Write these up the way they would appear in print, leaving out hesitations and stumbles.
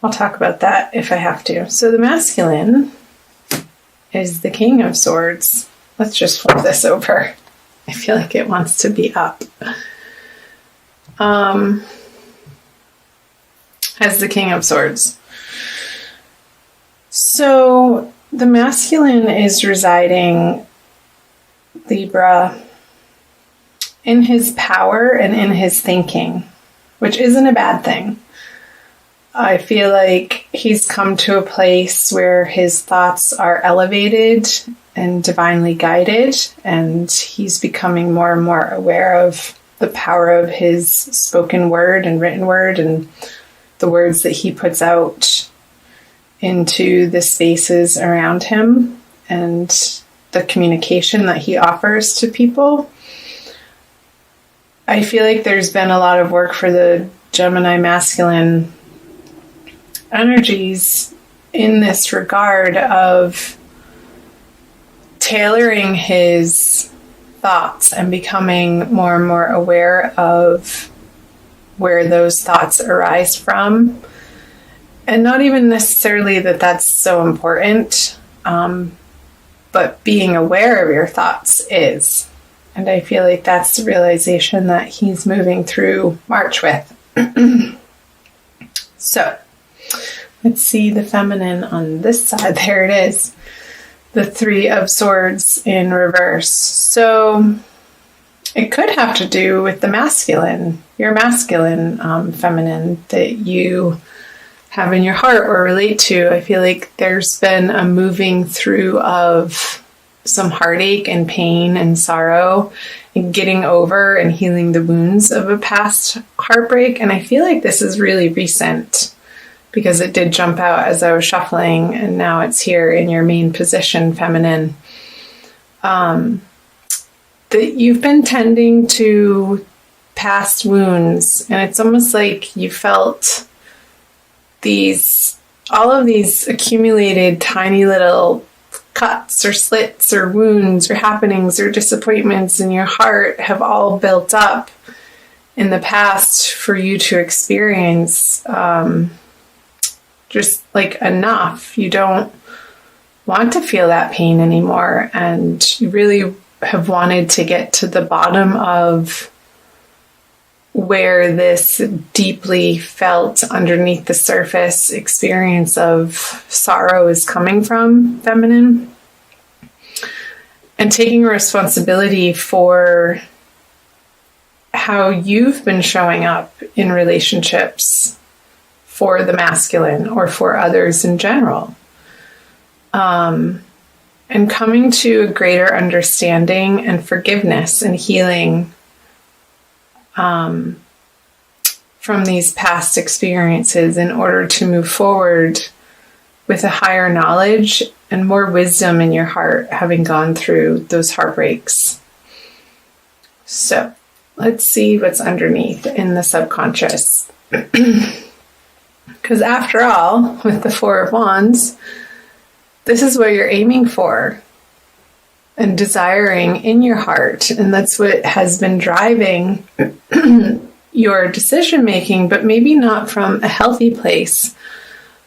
I'll talk about that if I have to. So the masculine is the King of Swords. Let's just flip this over. I feel like it wants to be up. As the King of Swords. So the masculine is residing, Libra, in his power and in his thinking, which isn't a bad thing. I feel like he's come to a place where his thoughts are elevated and divinely guided, and he's becoming more and more aware of the power of his spoken word and written word and the words that he puts out into the spaces around him and the communication that he offers to people. I feel like there's been a lot of work for the Gemini masculine energies in this regard of tailoring his thoughts and becoming more and more aware of where those thoughts arise from. And not even necessarily that that's so important, but being aware of your thoughts is. And I feel like that's the realization that he's moving through March with. So, let's see the feminine on this side. There it is. The Three of Swords in reverse. So, it could have to do with the masculine, your masculine feminine that you have in your heart or relate to. I feel like there's been a moving through of some heartache and pain and sorrow and getting over and healing the wounds of a past heartbreak. And I feel like this is really recent because it did jump out as I was shuffling, and now it's here in your main position, feminine. That you've been tending to past wounds, and it's almost like you felt all of these accumulated tiny little cuts or slits or wounds or happenings or disappointments in your heart have all built up in the past for you to experience just like enough. You don't want to feel that pain anymore, and you really have wanted to get to the bottom of where this deeply felt underneath the surface experience of sorrow is coming from, feminine. And taking responsibility for how you've been showing up in relationships for the masculine or for others in general. And coming to a greater understanding and forgiveness and healing from these past experiences in order to move forward with a higher knowledge and more wisdom in your heart, having gone through those heartbreaks. So let's see what's underneath in the subconscious. Because after all, with the Four of Wands, this is what you're aiming for and desiring in your heart. And that's what has been driving your decision making, but maybe not from a healthy place.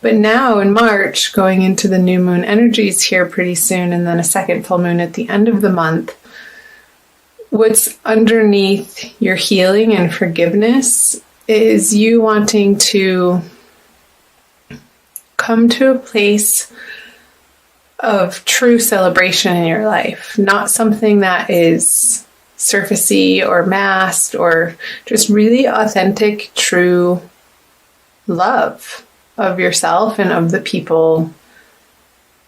But now in March, going into the new moon energies here pretty soon, and then a second full moon at the end of the month, what's underneath your healing and forgiveness is you wanting to come to a place of true celebration in your life, not something that is surfacey or masked, or just really authentic, true love of yourself and of the people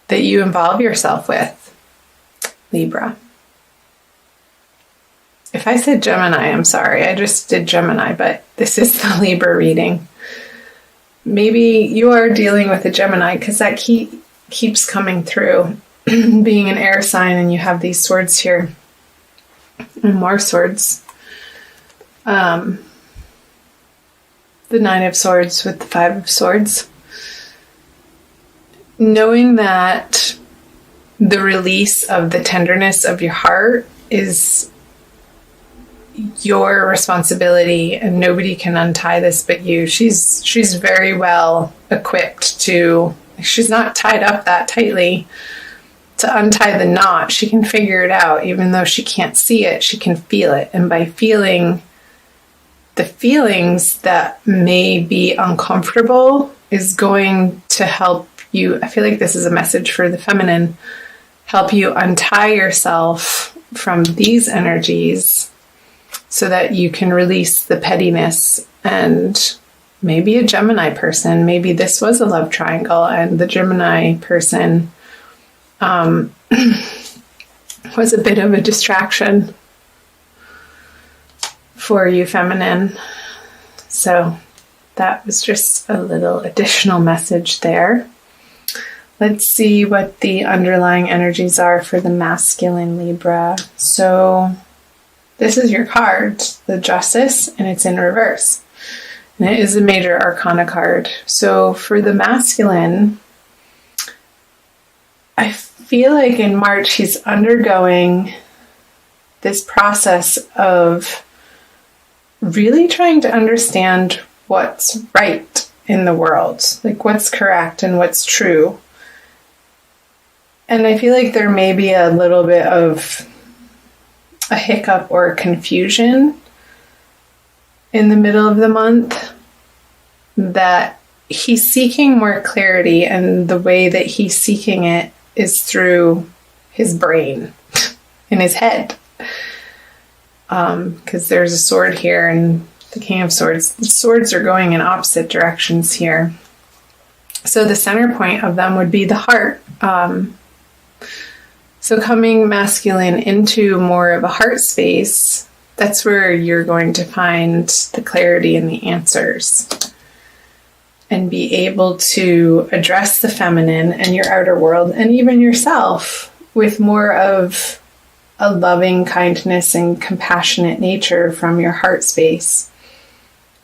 that you involve yourself with, Libra. If I said Gemini, I'm sorry. I just did Gemini, but this is the Libra reading. Maybe you are dealing with a Gemini because that keeps coming through. Being an air sign and you have these swords here. And more swords. The Nine of Swords with the Five of Swords. Knowing that the release of the tenderness of your heart is your responsibility, and nobody can untie this but you. She's very well equipped to, she's not tied up that tightly to untie the knot. She can figure it out. Even though she can't see it, she can feel it. And by feeling the feelings that may be uncomfortable is going to help you. I feel like this is a message for the feminine. Help you untie yourself from these energies so that you can release the pettiness. And maybe a Gemini person, maybe this was a love triangle and the Gemini person was a bit of a distraction for you, feminine. So that was just a little additional message there. Let's see what the underlying energies are for the masculine Libra. So this is your card, the Justice, and it's in reverse. And it is a major arcana card. So for the masculine, I feel like in March he's undergoing this process of really trying to understand what's right in the world, like what's correct and what's true. And I feel like there may be a little bit of a hiccup or confusion in the middle of the month, that he's seeking more clarity, and the way that he's seeking it is through his brain, in his head. Because there's a sword here and the King of Swords. The swords are going in opposite directions here. So the center point of them would be the heart. So coming masculine into more of a heart space, that's where you're going to find the clarity and the answers, and be able to address the feminine and your outer world and even yourself with more of a loving kindness and compassionate nature from your heart space,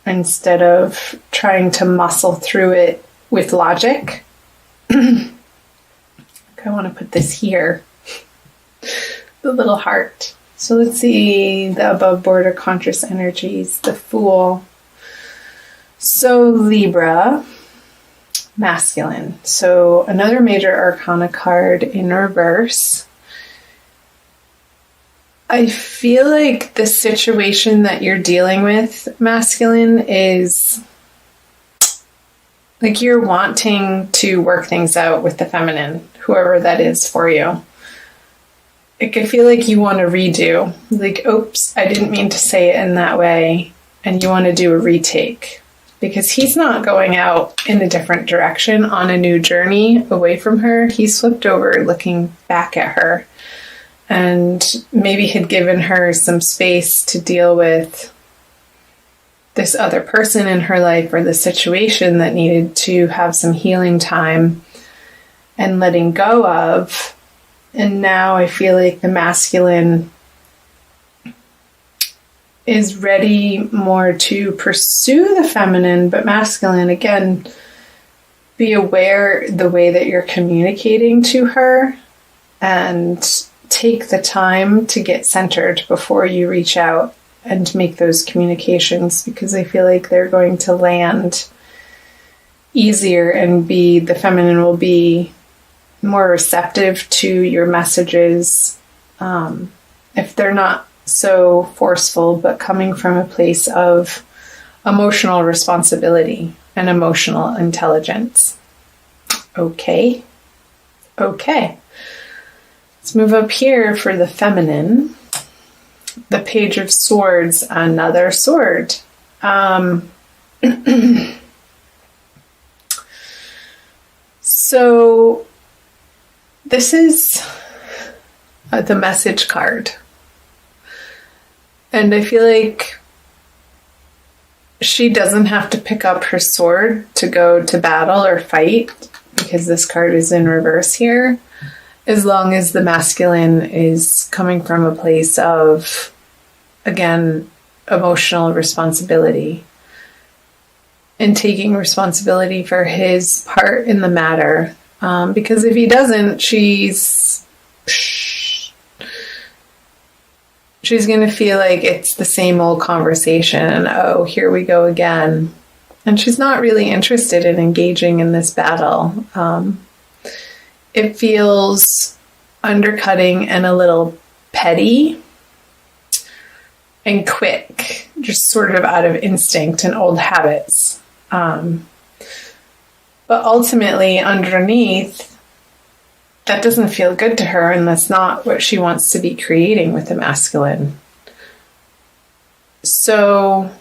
instead of trying to muscle through it with logic. I want to put this here, the little heart. So let's see the above border conscious energies, the Fool. So Libra, masculine. So another major arcana card in reverse. I feel like the situation that you're dealing with, masculine, is like you're wanting to work things out with the feminine, whoever that is for you. Like, I feel like you want to redo. Like, oops, I didn't mean to say it in that way. And you want to do a retake. Because he's not going out in a different direction on a new journey away from her. He's flipped over looking back at her. And maybe had given her some space to deal with this other person in her life, or the situation that needed to have some healing time and letting go of. And now I feel like the masculine is ready more to pursue the feminine, but masculine, again, be aware the way that you're communicating to her, and take the time to get centered before you reach out and make those communications, because I feel like they're going to land easier, and the feminine will be more receptive to your messages, if they're not so forceful, but coming from a place of emotional responsibility and emotional intelligence. Okay. Let's move up here for the feminine. The Page of Swords, another sword. So this is the message card. And I feel like she doesn't have to pick up her sword to go to battle or fight, because this card is in reverse here, as long as the masculine is coming from a place of, again, emotional responsibility and taking responsibility for his part in the matter. Because if he doesn't, she's going to feel like it's the same old conversation and, oh, here we go again. And she's not really interested in engaging in this battle. It feels undercutting and a little petty and quick, just sort of out of instinct and old habits. But ultimately, underneath, that doesn't feel good to her, and that's not what she wants to be creating with the masculine. So,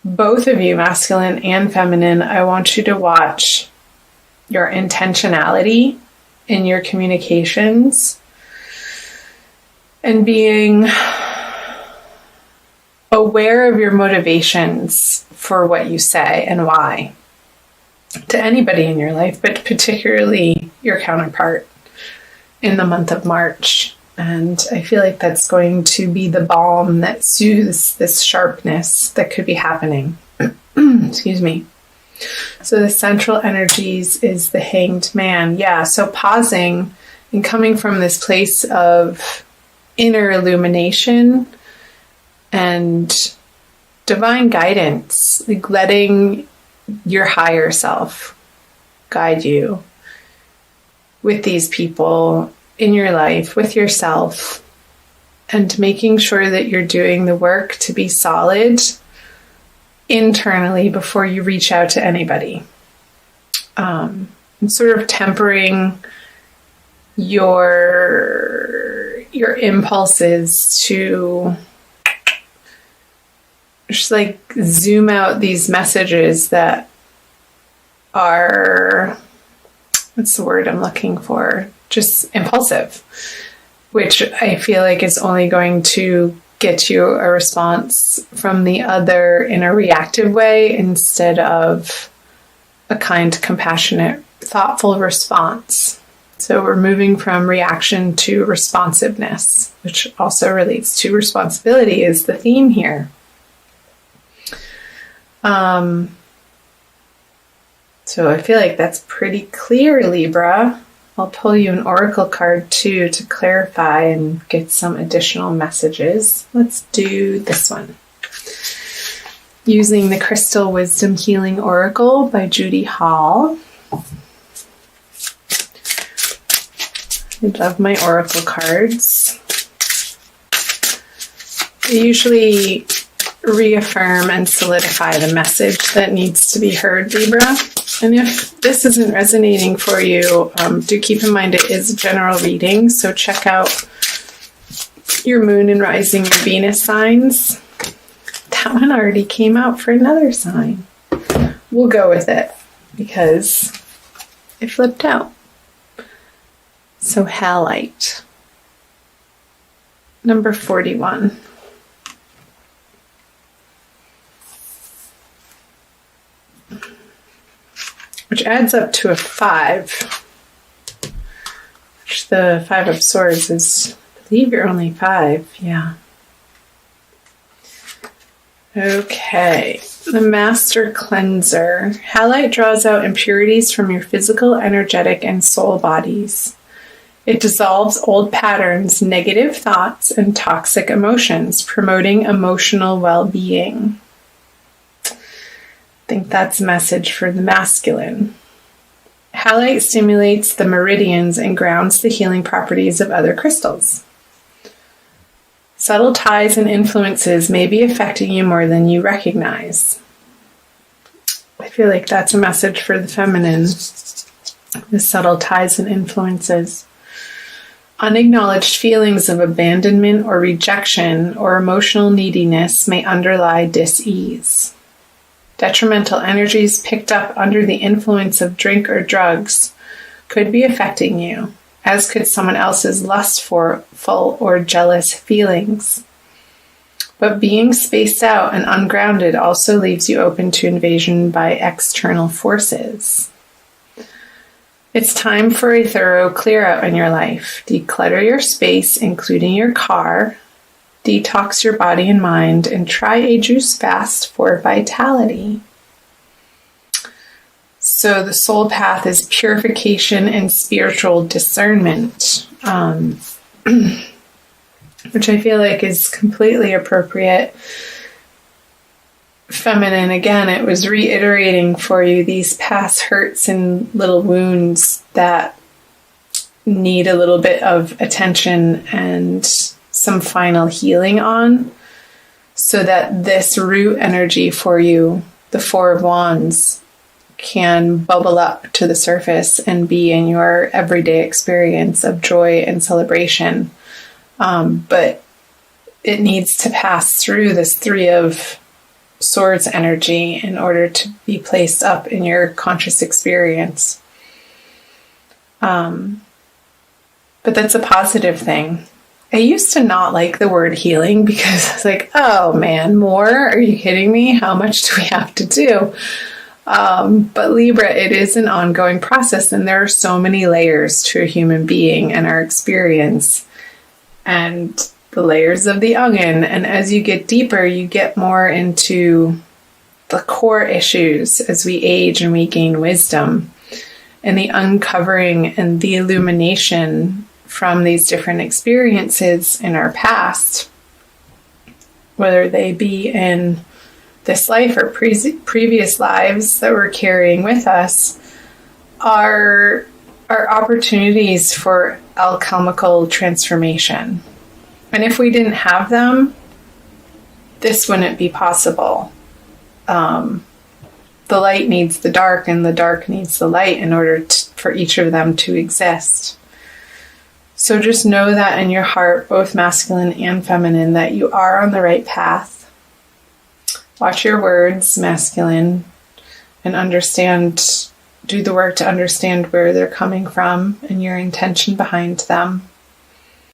both of you, masculine and feminine, I want you to watch your intentionality in your communications and being aware of your motivations for what you say and why to anybody in your life, but particularly your counterpart in the month of March. And I feel like that's going to be the balm that soothes this sharpness that could be happening. Excuse me. So the central energies is the Hanged Man. Yeah, so pausing and coming from this place of inner illumination and divine guidance, like letting your higher self guide you with these people in your life, with yourself, and making sure that you're doing the work to be solid internally before you reach out to anybody. And sort of tempering your impulses to just like zoom out these messages that are, what's the word I'm looking for? Just impulsive, which I feel like is only going to get you a response from the other in a reactive way instead of a kind, compassionate, thoughtful response. So we're moving from reaction to responsiveness, which also relates to responsibility, is the theme here. So I feel like that's pretty clear, Libra. I'll pull you an oracle card too to clarify and get some additional messages. Let's do this one. Using the Crystal Wisdom Healing Oracle by Judy Hall. I love my oracle cards. They usually reaffirm and solidify the message that needs to be heard, Libra. And if this isn't resonating for you, do keep in mind it is a general reading, so check out your moon and rising and Venus signs. That one already came out for another sign. We'll go with it because it flipped out. So halite, number 41. Which adds up to a 5. Which the 5 of Swords is, I believe you're only 5. Yeah. Okay. The Master Cleanser. Halite draws out impurities from your physical, energetic, and soul bodies. It dissolves old patterns, negative thoughts, and toxic emotions, promoting emotional well-being. I think that's a message for the masculine. Halite stimulates the meridians and grounds the healing properties of other crystals. Subtle ties and influences may be affecting you more than you recognize. I feel like that's a message for the feminine. The subtle ties and influences. Unacknowledged feelings of abandonment or rejection or emotional neediness may underlie dis-ease. Detrimental energies picked up under the influence of drink or drugs could be affecting you, as could someone else's lustful or jealous feelings. But being spaced out and ungrounded also leaves you open to invasion by external forces. It's time for a thorough clear out in your life. Declutter your space, including your car. Detox your body and mind, and try a juice fast for vitality. So the soul path is purification and spiritual discernment. And which I feel like is completely appropriate. Feminine, again, it was reiterating for you these past hurts and little wounds that need a little bit of attention and some final healing on, so that this root energy for you, the Four of Wands, can bubble up to the surface and be in your everyday experience of joy and celebration. But it needs to pass through this Three of Swords energy in order to be placed up in your conscious experience. But that's a positive thing. I used to not like the word healing because I was like, oh man, more? Are you kidding me? How much do we have to do? But Libra, it is an ongoing process, and there are so many layers to a human being and our experience, and the layers of the onion. And as you get deeper, you get more into the core issues as we age and we gain wisdom, and the uncovering and the illumination from these different experiences in our past, whether they be in this life or previous lives that we're carrying with us, are opportunities for alchemical transformation. And if we didn't have them, this wouldn't be possible. The light needs the dark, and the dark needs the light in order for each of them to exist. So just know that in your heart, both masculine and feminine, that you are on the right path. Watch your words, masculine, and understand, do the work to understand where they're coming from and your intention behind them.